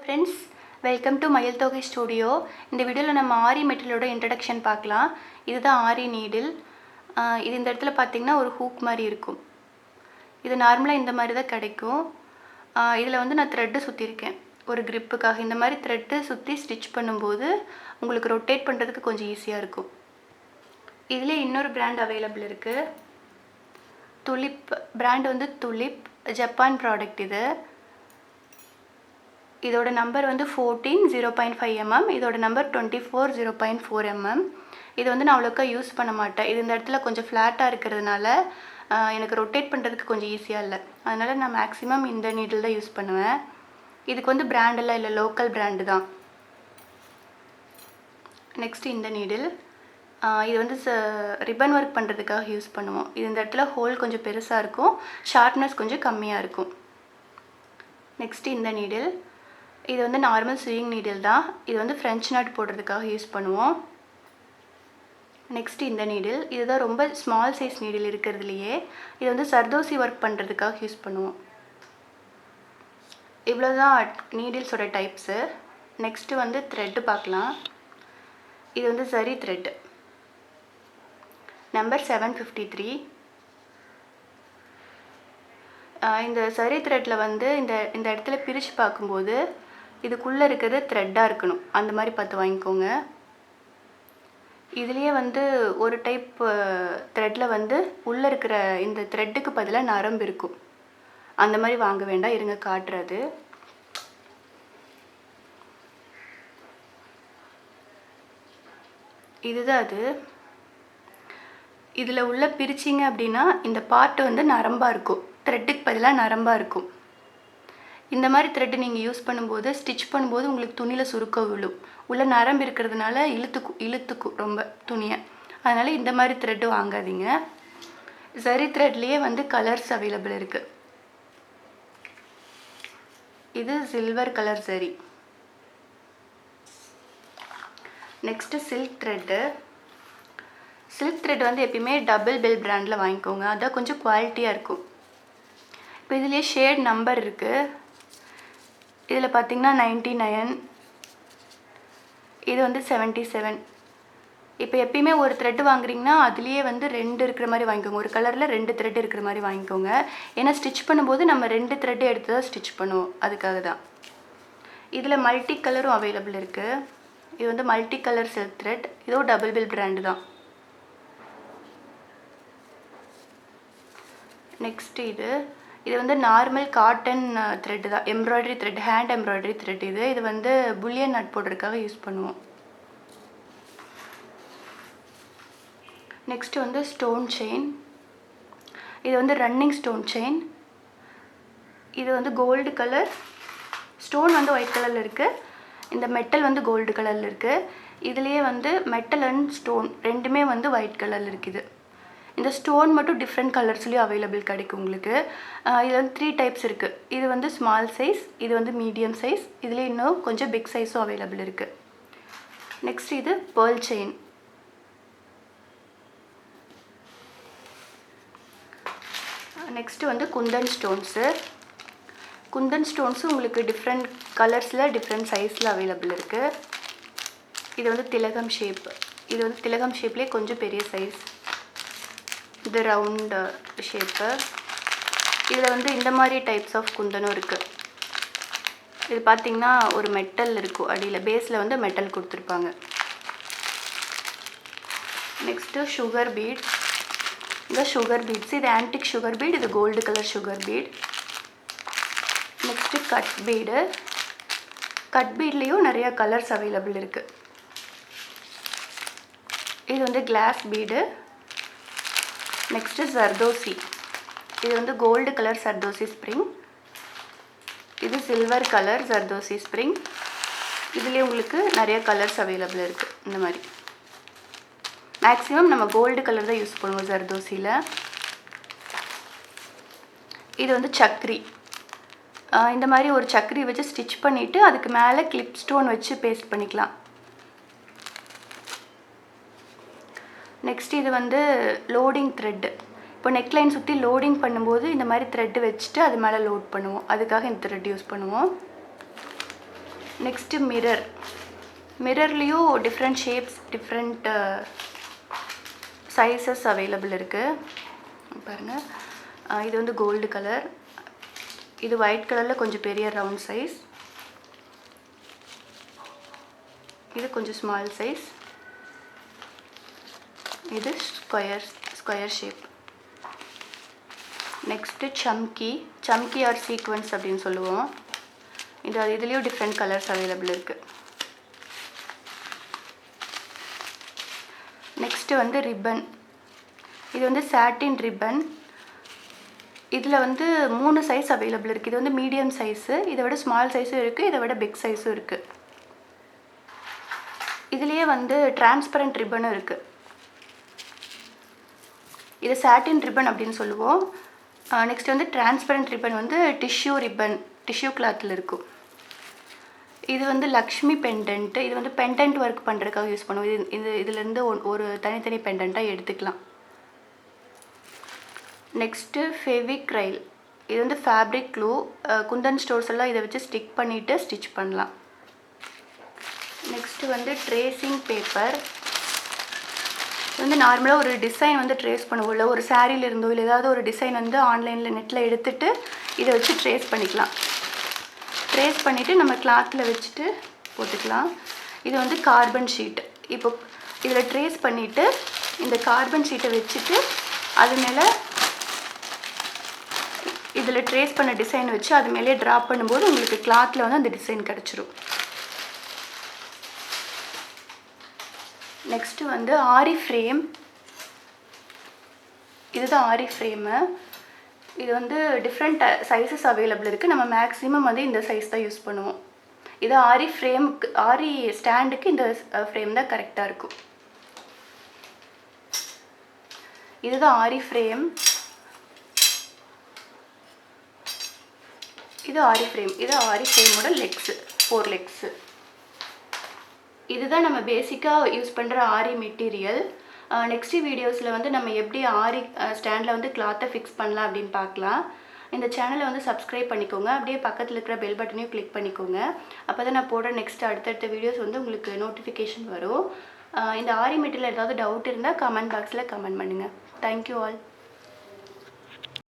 Friends, welcome to Mayal Thogai Studio. இந்த வீடியோல நம்ம ஆரி மெட்டீரியலோட இன்ட்ரோடக்ஷன் பார்க்கலாம். இதுதான் ஆரி நீடில். இது இந்த இடத்துல பாத்தீங்கன்னா ஒரு ஹூக் மாதிரி இருக்கும். இது நார்மலா இந்த மாதிரி தான் கிடைக்கும். இதுல வந்து நான் thread சுத்தி இருக்கேன். ஒரு gripக்காக இந்த மாதிரி thread சுத்தி ஸ்டிட்ச் பண்ணும்போது உங்களுக்கு ரொட்டேட் பண்றதுக்கு கொஞ்சம் ஈஸியா இருக்கும். இதுல இன்னொரு பிராண்ட் அவேலபிள் இருக்கு. துலிப் பிராண்ட் வந்து துலிப் ஜப்பான் ப்ராடக்ட் இது. இதோட நம்பர் வந்து 14 0.5 mm, இதோட நம்பர் 24 0.4 mm. இது வந்து நான் அவ்வளோக்கா யூஸ் பண்ண மாட்டேன். இது இந்த இடத்துல கொஞ்சம் ஃப்ளாட்டாக இருக்கிறதுனால எனக்கு ரொட்டேட் பண்ணுறதுக்கு கொஞ்சம் ஈஸியாக இல்லை. அதனால் நான் மேக்ஸிமம் இந்த நீடில் தான் யூஸ் பண்ணுவேன். இதுக்கு வந்து பிராண்டெல்லாம் இல்லை, லோக்கல் பிராண்டு தான். நெக்ஸ்ட் இந்த நீடில் இது வந்து ரிப்பன் ஒர்க் பண்ணுறதுக்காக யூஸ் பண்ணுவோம். இது இந்த இடத்துல ஹோல் கொஞ்சம் பெருசாக இருக்கும், ஷார்ப்னஸ் கொஞ்சம் கம்மியாக இருக்கும். நெக்ஸ்ட் இந்த நீடில் இது வந்து நார்மல் ஸ்விங் நீடில் தான். இது வந்து ஃப்ரெஞ்ச் நாட் போடுறதுக்காக யூஸ் பண்ணுவோம். நெக்ஸ்ட் இந்த நீடில் இதுதான் ரொம்ப ஸ்மால் சைஸ் நீடில் இருக்கிறதுலையே. இது வந்து சர்தோசி ஒர்க் பண்ணுறதுக்காக யூஸ் பண்ணுவோம். இவ்வளோதான் நீடில்ஸோட டைப்ஸு. நெக்ஸ்ட்டு வந்து த்ரெட்டு பார்க்கலாம். இது வந்து ஜரி த்ரெட் நம்பர் 753. இந்த சரி த்ரெட்டில் வந்து இந்த இடத்துல பிரித்து பார்க்கும்போது இதுக்குள்ளே இருக்கிறது த்ரெட்டாக இருக்கணும், அந்த மாதிரி பார்த்து வாங்கிக்கோங்க. இதுலேயே வந்து ஒரு டைப் த்ரெட்டில் வந்து உள்ளே இருக்கிற இந்த த்ரெட்டுக்கு பதிலாக நரம்பு இருக்கும். அந்த மாதிரி வாங்க வேண்டாம், இருங்க காட்டுறது. இதுதான் அது. இதில் உள்ள பிரிச்சிங்க அப்படின்னா இந்த பார்ட் வந்து நரம்பாக இருக்கும், த்ரெட்டுக்கு பதிலாக நரம்பாக இருக்கும். இந்த மாதிரி த்ரெட்டு நீங்கள் யூஸ் பண்ணும்போது ஸ்டிச் பண்ணும்போது உங்களுக்கு துணியில் சுருக்க விழும். உள்ள நரம்பு இருக்கிறதுனால இழுத்துக்கும் ரொம்ப துணியை. அதனால் இந்த மாதிரி த்ரெட்டு வாங்காதீங்க. ஜரி த்ரெட்லேயே வந்து கலர்ஸ் அவைலபிள் இருக்குது. இது silver colour zari. Next silk thread. Silk thread வந்து எப்பயுமே டபுள் பெல் பிராண்டில் வாங்கிக்கோங்க, அதான் கொஞ்சம் குவாலிட்டியாக இருக்கும். இப்போ இதுலேயே ஷேட் நம்பர் இருக்குது. இதில் பார்த்திங்கன்னா 99, இது வந்து 77. இப்போ எப்பயுமே ஒரு த்ரெட் வாங்குறீங்கன்னா அதுலேயே வந்து 2 இருக்கிற மாதிரி வாங்கிக்கோங்க. ஒரு கலரில் 2 த்ரெட் இருக்கிற மாதிரி வாங்கிக்கோங்க. ஏன்னா ஸ்டிச் பண்ணும்போது நம்ம 2 த்ரெட்டு எடுத்து தான் ஸ்டிச் பண்ணுவோம், அதுக்காக தான். இதில் மல்டி கலரும் அவைலபிள் இருக்குது. இது வந்து மல்டி கலர் சில்க் த்ரெட். இதுவும் டபுள் பெல் பிராண்டு தான். நெக்ஸ்ட் இது வந்து நார்மல் காட்டன் த்ரெட்டு தான், embroidery thread, hand embroidery thread. இது வந்து புல்லியன் நட் போடுறதுக்காக யூஸ் பண்ணுவோம். நெக்ஸ்ட் வந்து ஸ்டோன் செயின். இது வந்து ரன்னிங் ஸ்டோன் செயின். இது வந்து கோல்டு கலர், ஸ்டோன் வந்து ஒயிட் கலரில் இருக்குது, இந்த மெட்டல் வந்து கோல்டு கலரில் இருக்குது. இதுலேயே வந்து மெட்டல் அண்ட் ஸ்டோன் ரெண்டுமே வந்து ஒயிட் கலரில் இருக்குது. இந்த ஸ்டோன் மட்டும் டிஃப்ரெண்ட் கலர்ஸ்லேயும் அவைலபிள் கிடைக்கும் உங்களுக்கு. இதில் வந்து 3 டைப்ஸ் இருக்குது. இது வந்து ஸ்மால் சைஸ், இது வந்து மீடியம் சைஸ், இதுலேயே இன்னும் கொஞ்சம் பிக் சைஸும் அவைலபிள் இருக்குது. நெக்ஸ்ட் இது பேர்ல் செயின். நெக்ஸ்ட்டு வந்து குந்தன் ஸ்டோன்ஸு. குந்தன் ஸ்டோன்ஸு உங்களுக்கு டிஃப்ரெண்ட் கலர்ஸில் டிஃப்ரெண்ட் சைஸில் அவைலபிள் இருக்குது. இது வந்து திலகம் ஷேப். இது வந்து திலகம் ஷேப்லேயே கொஞ்சம் பெரிய சைஸ். இது ரவுண்டு ஷேப்பு. இதில் வந்து இந்த மாதிரி டைப்ஸ் ஆஃப் குந்தனும் இருக்குது. இது பார்த்திங்கன்னா ஒரு மெட்டல் இருக்கும் அடியில், பேஸில் வந்து மெட்டல் கொடுத்துருப்பாங்க. Next sugar bead. இந்த சுகர் பீட்ஸ், இது ஆன்டிக் சுகர் பீட், இது gold colour sugar bead. Next cut bead. Cut பீட்லேயும் நிறையா கலர்ஸ் அவைலபிள் இருக்குது. இது வந்து கிளாஸ் பீடு. நெக்ஸ்ட்டு ஜர்தோசி. இது வந்து கோல்டு கலர் ஜர்தோசி ஸ்ப்ரிங். இது சில்வர் கலர் ஜர்தோசி ஸ்ப்ரிங். இதுலேயே உங்களுக்கு நிறைய கலர்ஸ் அவைலபிள் இருக்குது. இந்த மாதிரி மேக்ஸிமம் நம்ம கோல்டு கலர் தான் யூஸ் பண்ணுவோம் ஜர்தோசியில். இது வந்து சக்ரி. இந்த மாதிரி ஒரு சக்ரி வச்சு ஸ்டிச் பண்ணிவிட்டு அதுக்கு மேலே கிளிப் ஸ்டோன் வச்சு பேஸ்ட் பண்ணிக்கலாம். நெக்ஸ்ட் இது வந்து லோடிங் த்ரெட்டு. இப்போ நெக்லைன் சுற்றி லோடிங் பண்ணும்போது இந்த மாதிரி த்ரெட்டு வச்சுட்டு அது மேலே லோட் பண்ணுவோம், அதுக்காக இந்த த்ரெட் யூஸ் பண்ணுவோம். நெக்ஸ்ட்டு மிரர்லேயும் different shapes different sizes available இருக்குது பாருங்கள். இது வந்து கோல்டு கலர், இது ஒயிட் கலரில் கொஞ்சம் பெரிய ரவுண்ட் சைஸ், இது கொஞ்சம் ஸ்மால் சைஸ், இது square shape. Next chamki or sequins அப்படின்னு சொல்லுவோம். இதுலேயும் டிஃப்ரெண்ட் கலர்ஸ் அவைலபிள் இருக்குது. நெக்ஸ்ட்டு வந்து ரிப்பன். இது வந்து சாட்டின் ரிப்பன். இதில் வந்து 3 சைஸ் அவைலபிள் இருக்குது. இது வந்து மீடியம் சைஸு, இதை விட ஸ்மால் சைஸும் இருக்குது, இதை விட பிக் சைஸும் இருக்குது. இதுலேயே வந்து டிரான்ஸ்பரண்ட் ரிப்பனும் இருக்குது. இது சாட்டின் ரிப்பன் அப்படின்னு சொல்லுவோம். நெக்ஸ்ட் வந்து டிரான்ஸ்பரண்ட் ரிப்பன் வந்து டிஷ்யூ கிளாத்தில் இருக்கும். இது வந்து லக்ஷ்மி பெண்டன்ட். இது வந்து பெண்டன்ட் ஒர்க் பண்ணுறதுக்காக யூஸ் பண்ணுவோம். இதுலேருந்து ஒரு தனித்தனி பெண்டண்ட்டாக எடுத்துக்கலாம். நெக்ஸ்ட்டு ஃபெவிக்ரைல். இது வந்து ஃபேப்ரிக் க்ளூ. குந்தன் ஸ்டோர்ஸ் எல்லாம் இதை வச்சு ஸ்டிக் பண்ணிவிட்டு ஸ்டிச் பண்ணலாம். நெக்ஸ்ட்டு வந்து ட்ரேசிங் பேப்பர். இது வந்து நார்மலாக ஒரு டிசைன் வந்து ட்ரேஸ் பண்ணுவோம். இல்லை ஒரு சாரியில் இருந்தோ இல்லை ஏதாவது ஒரு டிசைன் வந்து ஆன்லைனில் நெட்டில் எடுத்துகிட்டு இதை வச்சு ட்ரேஸ் பண்ணிக்கலாம். ட்ரேஸ் பண்ணிவிட்டு நம்ம கிளாத்தில் வச்சுட்டு போட்டுக்கலாம். இது வந்து கார்பன் ஷீட். இப்போ இதில் ட்ரேஸ் பண்ணிவிட்டு இந்த கார்பன் ஷீட்டை வச்சுட்டு அது மேலே இதில் ட்ரேஸ் பண்ண டிசைன் வச்சு அது மேலே ட்ராப் பண்ணும்போது உங்களுக்கு கிளாத்தில் வந்து அந்த டிசைன் கிடச்சிரும். நெக்ஸ்ட்டு வந்து ஆரி ஃப்ரேம். இதுதான் ஆரி ஃப்ரேமு. இது வந்து டிஃப்ரெண்ட் சைஸஸ் அவைலபிள் இருக்குது. நம்ம மேக்ஸிமம் வந்து இந்த சைஸ் தான் யூஸ் பண்ணுவோம். இது ஆரி ஸ்டாண்டுக்கு இந்த ஃப்ரேம் தான் கரெக்டாக இருக்கும். இதுதான் ஆரி ஃப்ரேம். இது ஆரி ஃப்ரேம். இது ஆரி ஃப்ரேமோட லெக்ஸு, 4 லெக்ஸு. இதுதான் நம்ம பேசிக்காக யூஸ் பண்ணுற ஆரி மெட்டீரியல். நெக்ஸ்ட் வீடியோஸில் வந்து நம்ம எப்படி ஆரி ஸ்டாண்டில் வந்து கிளாத்தை ஃபிக்ஸ் பண்ணலாம் அப்படின்னு பார்க்கலாம். இந்த சேனலை வந்து சப்ஸ்கிரைப் பண்ணிக்கோங்க. அப்படியே பக்கத்தில் இருக்கிற பெல் பட்டனையும் கிளிக் பண்ணிக்கோங்க. அப்போ தான் நான் போடுற அடுத்தடுத்த வீடியோஸ் வந்து உங்களுக்கு நோட்டிஃபிகேஷன் வரும். இந்த ஆரி மெட்டீரியல் ஏதாவது டவுட் இருந்தால் கமெண்ட் பாக்ஸில் கமெண்ட் பண்ணுங்கள். Thank you all.